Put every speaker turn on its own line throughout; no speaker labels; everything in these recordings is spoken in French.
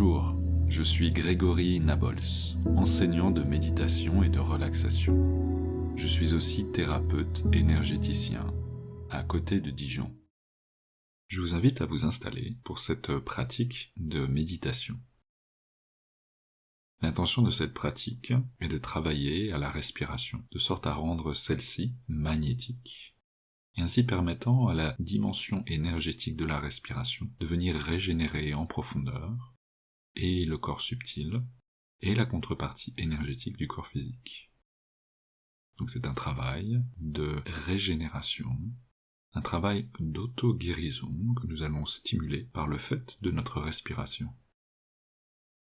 Bonjour, je suis Grégory Nabols, enseignant de méditation et de relaxation. Je suis aussi thérapeute énergéticien à côté de Dijon. Je vous invite à vous installer pour cette pratique de méditation. L'intention de cette pratique est de travailler à la respiration, de sorte à rendre celle-ci magnétique, et ainsi permettant à la dimension énergétique de la respiration de venir régénérer en profondeur et le corps subtil et la contrepartie énergétique du corps physique. Donc c'est un travail de régénération, un travail d'auto-guérison que nous allons stimuler par le fait de notre respiration.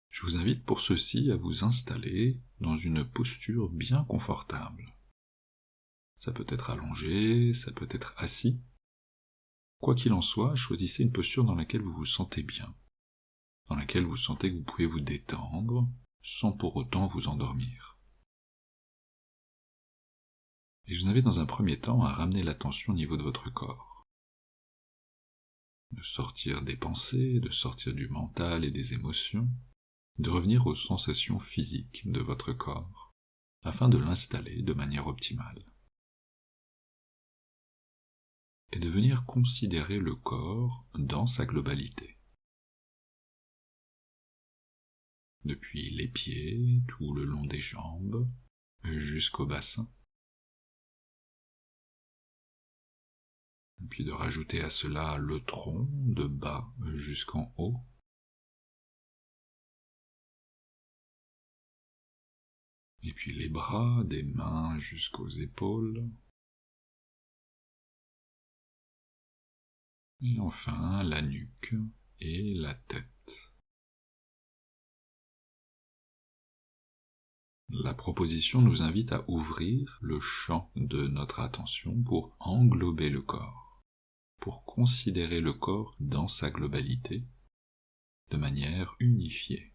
Je vous invite pour ceci à vous installer dans une posture bien confortable. Ça peut être allongé, ça peut être assis. Quoi qu'il en soit, choisissez une posture dans laquelle vous vous sentez bien, dans laquelle vous sentez que vous pouvez vous détendre sans pour autant vous endormir. Et je vous invite dans un premier temps à ramener l'attention au niveau de votre corps, de sortir des pensées, de sortir du mental et des émotions, de revenir aux sensations physiques de votre corps, afin de l'installer de manière optimale. Et de venir considérer le corps dans sa globalité. Depuis les pieds, tout le long des jambes, jusqu'au bassin. Et puis de rajouter à cela le tronc, de bas jusqu'en haut. Et puis les bras, des mains jusqu'aux épaules. Et enfin la nuque et la tête. La proposition nous invite à ouvrir le champ de notre attention pour englober le corps, pour considérer le corps dans sa globalité, de manière unifiée.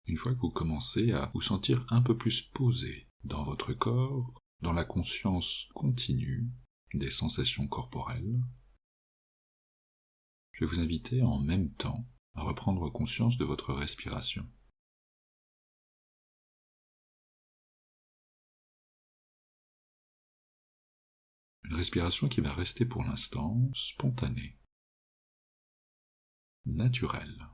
Une fois que vous commencez à vous sentir un peu plus posé dans votre corps, dans la conscience continue des sensations corporelles, je vais vous inviter en même temps à reprendre conscience de votre respiration. Une respiration qui va rester pour l'instant spontanée, naturelle.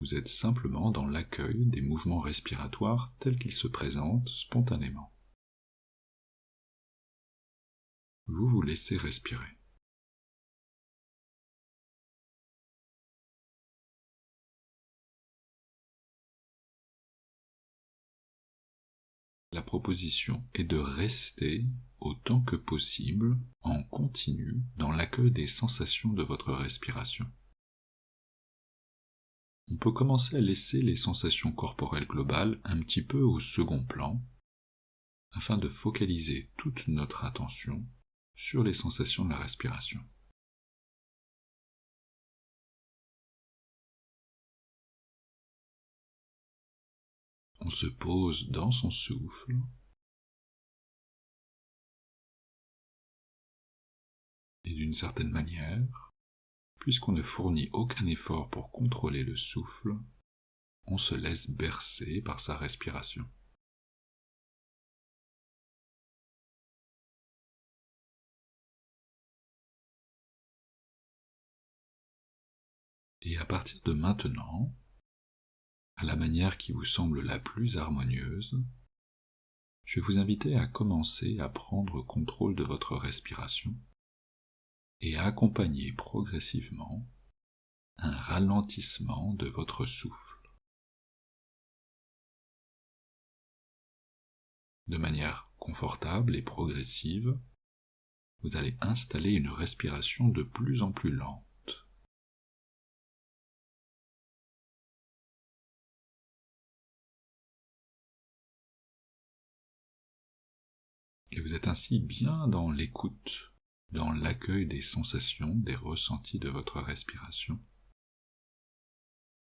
Vous êtes simplement dans l'accueil des mouvements respiratoires tels qu'ils se présentent spontanément. Vous vous laissez respirer. La proposition est de rester autant que possible en continu dans l'accueil des sensations de votre respiration. On peut commencer à laisser les sensations corporelles globales un petit peu au second plan, afin de focaliser toute notre attention sur les sensations de la respiration. On se pose dans son souffle, et d'une certaine manière, puisqu'on ne fournit aucun effort pour contrôler le souffle, on se laisse bercer par sa respiration. Et à partir de maintenant, à la manière qui vous semble la plus harmonieuse, je vais vous inviter à commencer à prendre contrôle de votre respiration et à accompagner progressivement un ralentissement de votre souffle. De manière confortable et progressive, vous allez installer une respiration de plus en plus lente. Et vous êtes ainsi bien dans l'écoute, dans l'accueil des sensations, des ressentis de votre respiration.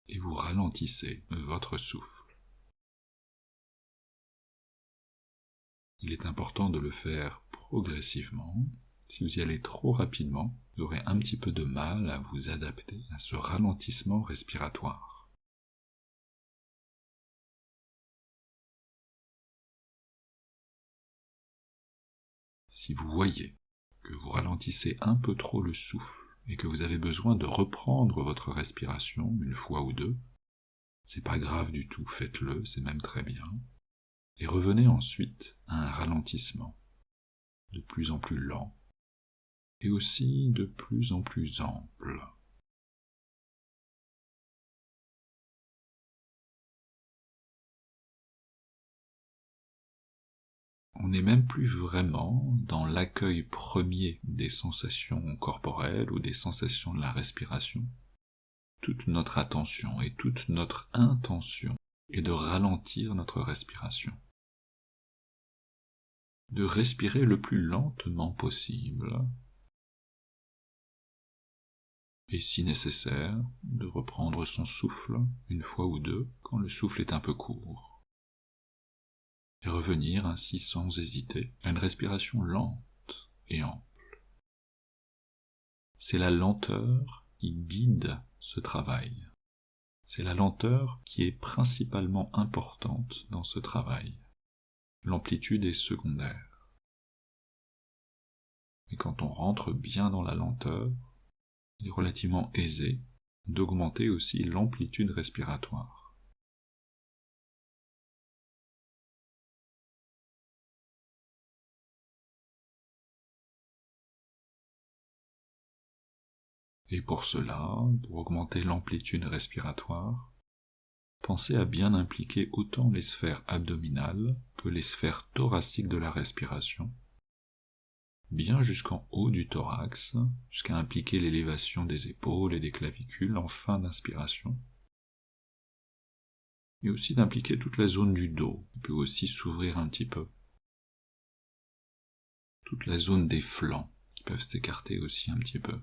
et vous ralentissez votre souffle. Il est important de le faire progressivement. Si vous y allez trop rapidement, vous aurez un petit peu de mal à vous adapter à ce ralentissement respiratoire. Si vous voyez que vous ralentissez un peu trop le souffle et que vous avez besoin de reprendre votre respiration une fois ou deux, c'est pas grave du tout, faites-le, c'est même très bien. Et revenez ensuite à un ralentissement de plus en plus lent et aussi de plus en plus ample. On n'est même plus vraiment dans l'accueil premier des sensations corporelles ou des sensations de la respiration. Toute notre attention et toute notre intention est de ralentir notre respiration. De respirer le plus lentement possible et si nécessaire, de reprendre son souffle une fois ou deux quand le souffle est un peu court. Et revenir ainsi sans hésiter à une respiration lente et ample. C'est la lenteur qui guide ce travail. C'est la lenteur qui est principalement importante dans ce travail. L'amplitude est secondaire. Et quand on rentre bien dans la lenteur, il est relativement aisé d'augmenter aussi l'amplitude respiratoire. Et pour cela, pour augmenter l'amplitude respiratoire, pensez à bien impliquer autant les sphères abdominales que les sphères thoraciques de la respiration, bien jusqu'en haut du thorax, jusqu'à impliquer l'élévation des épaules et des clavicules en fin d'inspiration, et aussi d'impliquer toute la zone du dos, qui peut aussi s'ouvrir un petit peu, toute la zone des flancs, qui peuvent s'écarter aussi un petit peu.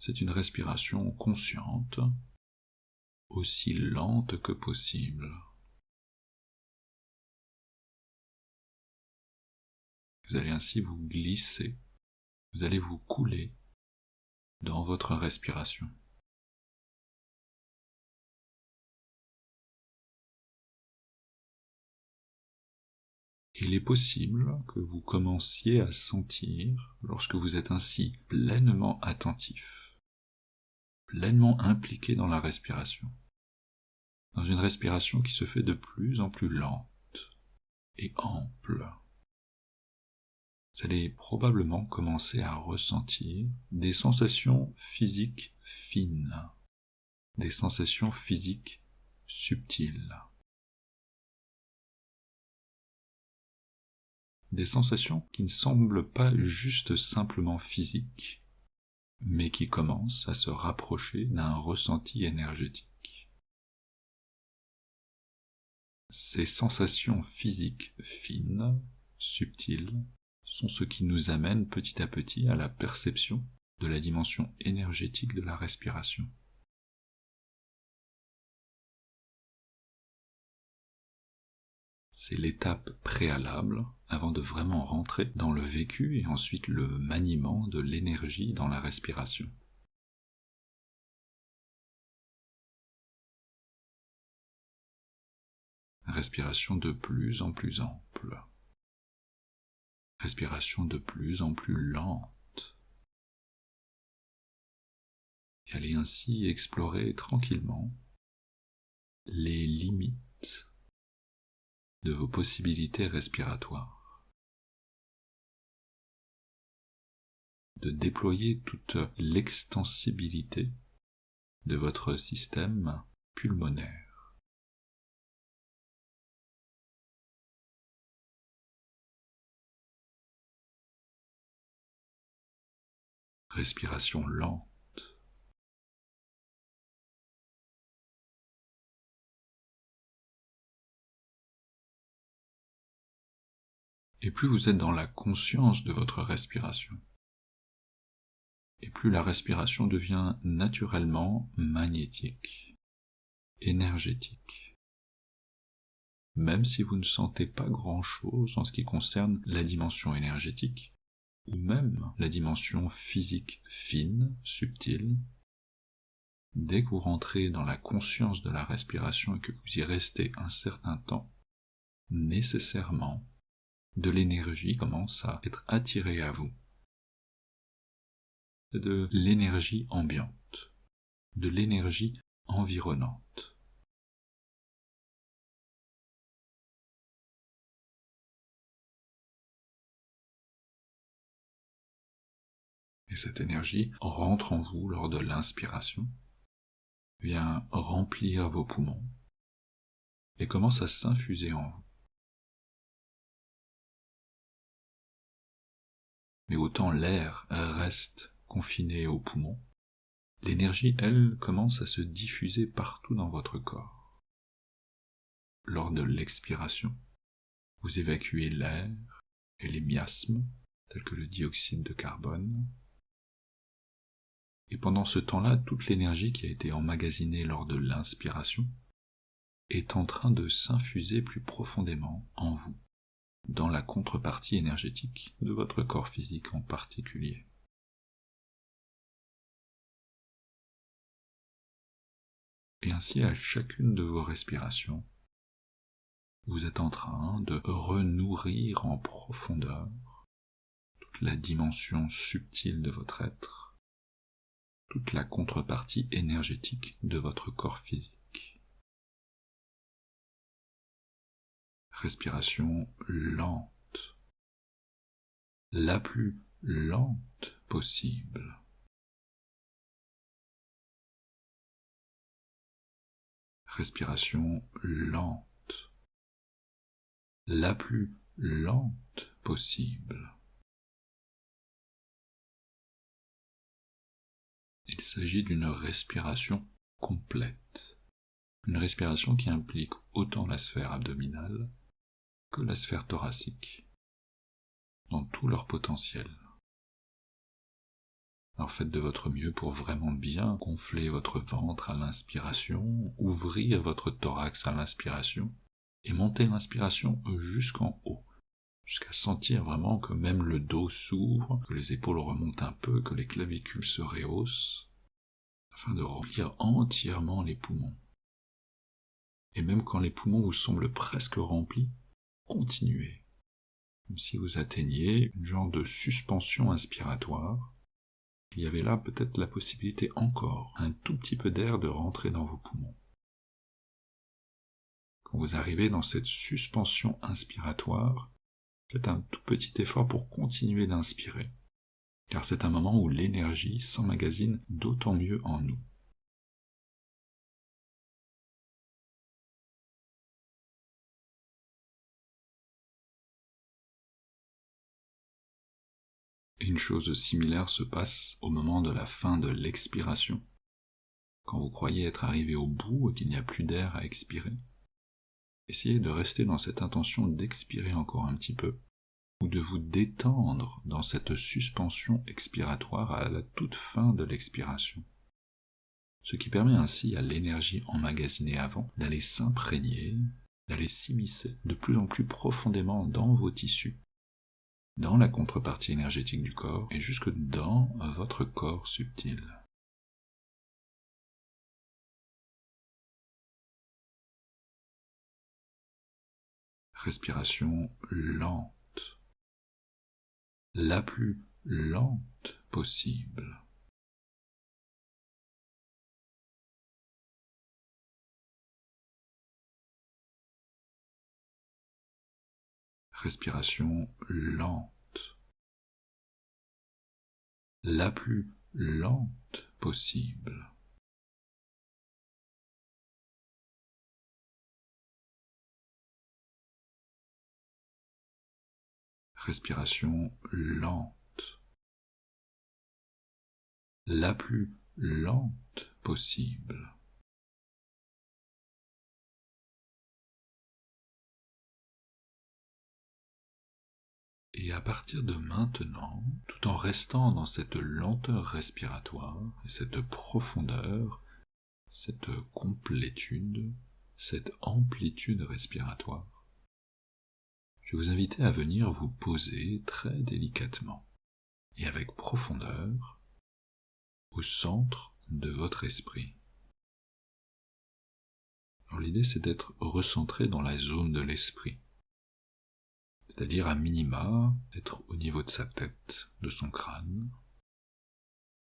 C'est une respiration consciente, aussi lente que possible. Vous allez ainsi vous glisser, vous allez vous couler dans votre respiration. Il est possible que vous commenciez à sentir, lorsque vous êtes ainsi pleinement attentif, pleinement impliqué dans la respiration, dans une respiration qui se fait de plus en plus lente et ample. Vous allez probablement commencer à ressentir des sensations physiques fines, des sensations physiques subtiles. Des sensations qui ne semblent pas juste simplement physiques, mais qui commencent à se rapprocher d'un ressenti énergétique. Ces sensations physiques fines, subtiles, sont ce qui nous amène petit à petit à la perception de la dimension énergétique de la respiration. C'est l'étape préalable avant de vraiment rentrer dans le vécu et ensuite le maniement de l'énergie dans la respiration. Respiration de plus en plus ample. Respiration de plus en plus lente. Et allez ainsi explorer tranquillement les limites de vos possibilités respiratoires, de déployer toute l'extensibilité de votre système pulmonaire. Respiration lente. Et plus vous êtes dans la conscience de votre respiration, et plus la respiration devient naturellement magnétique, énergétique. Même si vous ne sentez pas grand-chose en ce qui concerne la dimension énergétique, ou même la dimension physique fine, subtile, dès que vous rentrez dans la conscience de la respiration et que vous y restez un certain temps, nécessairement, de l'énergie commence à être attirée à vous. C'est de l'énergie ambiante, de l'énergie environnante. Et cette énergie rentre en vous lors de l'inspiration, vient remplir vos poumons et commence à s'infuser en vous. Mais autant l'air reste confiné aux poumons, l'énergie, elle, commence à se diffuser partout dans votre corps. Lors de l'expiration, vous évacuez l'air et les miasmes, tels que le dioxyde de carbone. Et pendant ce temps-là, toute l'énergie qui a été emmagasinée lors de l'inspiration est en train de s'infuser plus profondément en vous, dans la contrepartie énergétique de votre corps physique en particulier. Et ainsi, à chacune de vos respirations, vous êtes en train de renourrir en profondeur toute la dimension subtile de votre être, toute la contrepartie énergétique de votre corps physique. Respiration lente, la plus lente possible. Respiration lente, la plus lente possible. Il s'agit d'une respiration complète, une respiration qui implique autant la sphère abdominale que la sphère thoracique, dans tout leur potentiel. Alors faites de votre mieux pour vraiment bien gonfler votre ventre à l'inspiration, ouvrir votre thorax à l'inspiration, et monter l'inspiration jusqu'en haut, jusqu'à sentir vraiment que même le dos s'ouvre, que les épaules remontent un peu, que les clavicules se rehaussent, afin de remplir entièrement les poumons. Et même quand les poumons vous semblent presque remplis, continuez, comme si vous atteigniez une genre de suspension inspiratoire. Il y avait là peut-être la possibilité encore, un tout petit peu d'air de rentrer dans vos poumons. Quand vous arrivez dans cette suspension inspiratoire, faites un tout petit effort pour continuer d'inspirer, car c'est un moment où l'énergie s'emmagasine d'autant mieux en nous. Et une chose similaire se passe au moment de la fin de l'expiration. Quand vous croyez être arrivé au bout et qu'il n'y a plus d'air à expirer, essayez de rester dans cette intention d'expirer encore un petit peu, ou de vous détendre dans cette suspension expiratoire à la toute fin de l'expiration. Ce qui permet ainsi à l'énergie emmagasinée avant d'aller s'imprégner, d'aller s'immiscer de plus en plus profondément dans vos tissus, dans la contrepartie énergétique du corps et jusque dans votre corps subtil. Respiration lente, la plus lente possible. Respiration lente, la plus lente possible. Respiration lente, la plus lente possible. Et à partir de maintenant, tout en restant dans cette lenteur respiratoire et cette profondeur, cette complétude, cette amplitude respiratoire, je vais vous inviter à venir vous poser très délicatement et avec profondeur au centre de votre esprit. Alors l'idée, c'est d'être recentré dans la zone de l'esprit, c'est-à-dire à minima être au niveau de sa tête, de son crâne.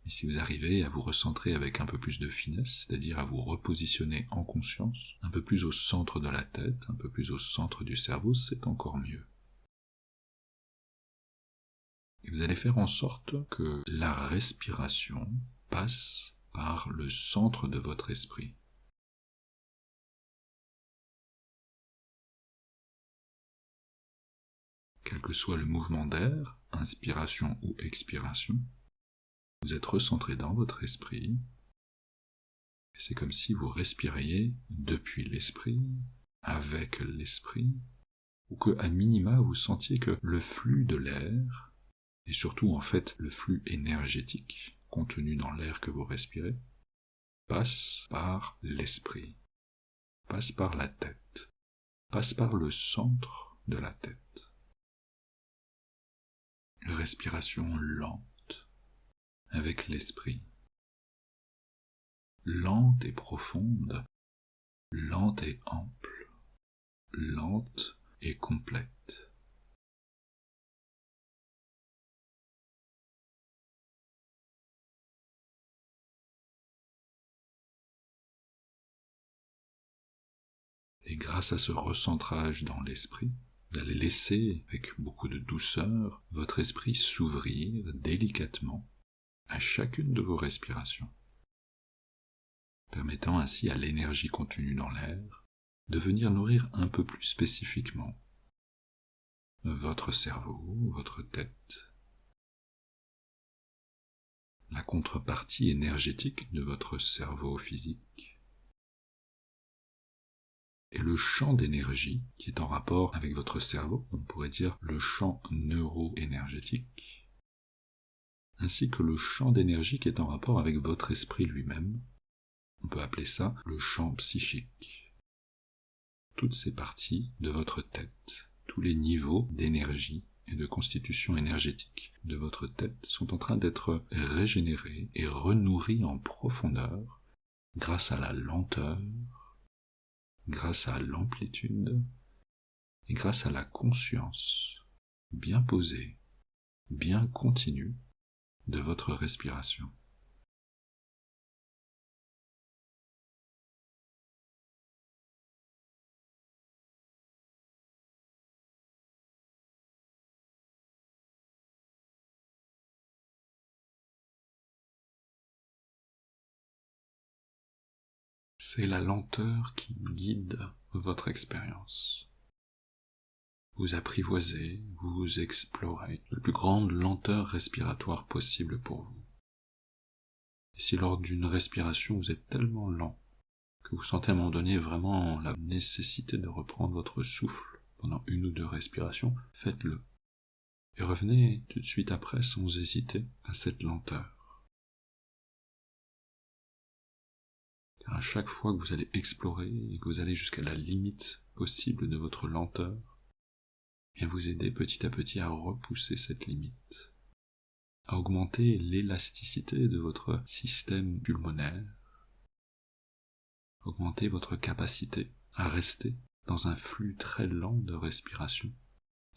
Et si vous arrivez à vous recentrer avec un peu plus de finesse, c'est-à-dire à vous repositionner en conscience, un peu plus au centre de la tête, un peu plus au centre du cerveau, c'est encore mieux. Et vous allez faire en sorte que la respiration passe par le centre de votre esprit. Quel que soit le mouvement d'air, inspiration ou expiration, vous êtes recentré dans votre esprit, et c'est comme si vous respiriez depuis l'esprit, avec l'esprit, ou que à minima vous sentiez que le flux de l'air, et surtout en fait le flux énergétique contenu dans l'air que vous respirez, passe par l'esprit, passe par la tête, passe par le centre de la tête. Respiration lente avec l'esprit, lente et profonde, lente et ample, lente et complète. Et grâce à ce recentrage dans l'esprit, vous allez laisser, avec beaucoup de douceur, votre esprit s'ouvrir délicatement à chacune de vos respirations, permettant ainsi à l'énergie contenue dans l'air de venir nourrir un peu plus spécifiquement votre cerveau, votre tête, la contrepartie énergétique de votre cerveau physique, et le champ d'énergie qui est en rapport avec votre cerveau, on pourrait dire le champ neuro-énergétique, ainsi que le champ d'énergie qui est en rapport avec votre esprit lui-même, on peut appeler ça le champ psychique. Toutes ces parties de votre tête, tous les niveaux d'énergie et de constitution énergétique de votre tête sont en train d'être régénérés et renourris en profondeur grâce à la lenteur, grâce à l'amplitude et grâce à la conscience bien posée, bien continue de votre respiration. C'est la lenteur qui guide votre expérience. Vous apprivoisez, vous explorez la plus grande lenteur respiratoire possible pour vous. Et si lors d'une respiration vous êtes tellement lent que vous sentez à un moment donné vraiment la nécessité de reprendre votre souffle pendant une ou deux respirations, faites-le. Et revenez tout de suite après sans hésiter à cette lenteur. Car à chaque fois que vous allez explorer et que vous allez jusqu'à la limite possible de votre lenteur, bien vous aider petit à petit à repousser cette limite, à augmenter l'élasticité de votre système pulmonaire, augmenter votre capacité à rester dans un flux très lent de respiration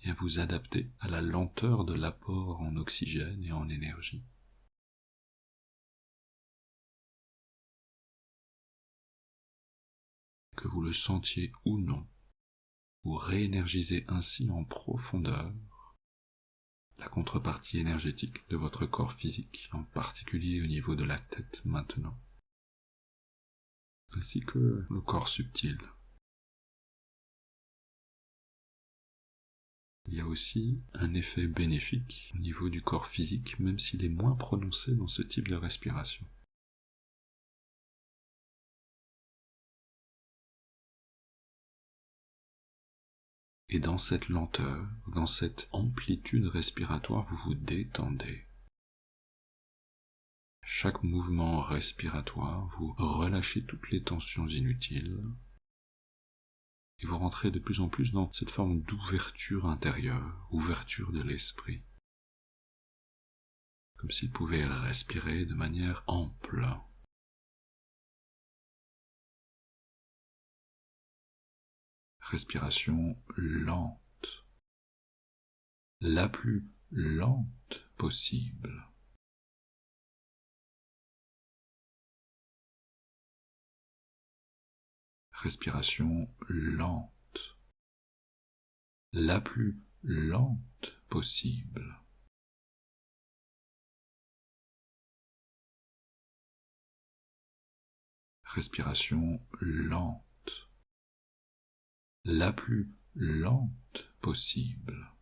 et à vous adapter à la lenteur de l'apport en oxygène et en énergie. Que vous le sentiez ou non, vous réénergisez ainsi en profondeur la contrepartie énergétique de votre corps physique, en particulier au niveau de la tête maintenant, ainsi que le corps subtil. Il y a aussi un effet bénéfique au niveau du corps physique, même s'il est moins prononcé dans ce type de respiration. Et Et dans cette lenteur, dans cette amplitude respiratoire, vous vous détendez. Chaque mouvement respiratoire, vous relâchez toutes les tensions inutiles et vous rentrez de plus en plus dans cette forme d'ouverture intérieure, ouverture de l'esprit, comme s'il pouvait respirer de manière ample. Respiration lente, la plus lente possible. Respiration lente, la plus lente possible. Respiration lente, la plus lente possible.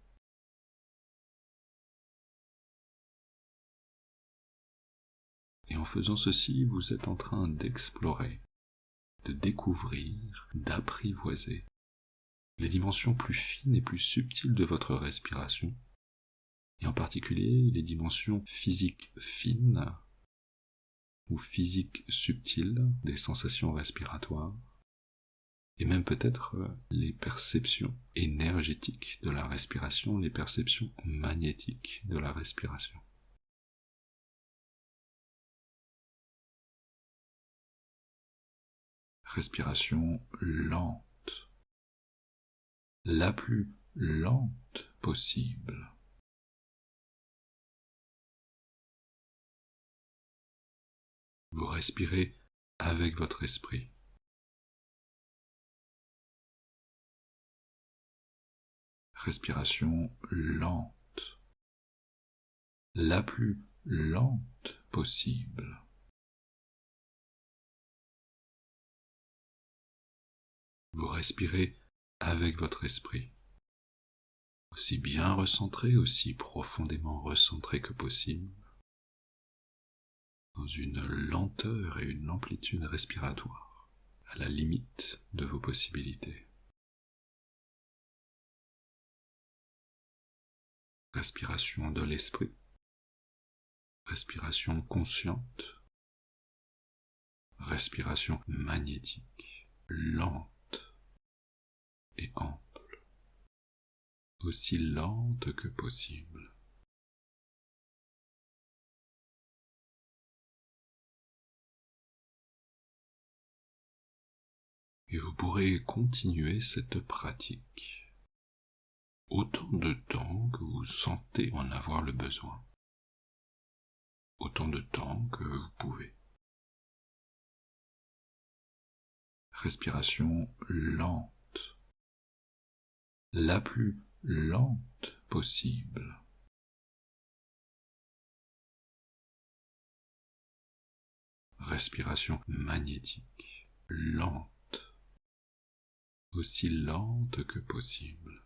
Et en faisant ceci, vous êtes en train d'explorer, de découvrir, d'apprivoiser les dimensions plus fines et plus subtiles de votre respiration, et en particulier les dimensions physiques fines ou physiques subtiles des sensations respiratoires, et même peut-être les perceptions énergétiques de la respiration, les perceptions magnétiques de la respiration. Respiration lente, la plus lente possible. Vous respirez avec votre esprit. Respiration lente, la plus lente possible. Vous respirez avec votre esprit, aussi bien recentré, aussi profondément recentré que possible, dans une lenteur et une amplitude respiratoire, à la limite de vos possibilités. Respiration de l'esprit, respiration consciente, respiration magnétique, lente et ample, aussi lente que possible. Et vous pourrez continuer cette pratique autant de temps que vous sentez en avoir le besoin, autant de temps que vous pouvez. Respiration lente, la plus lente possible. Respiration magnétique, lente, aussi lente que possible.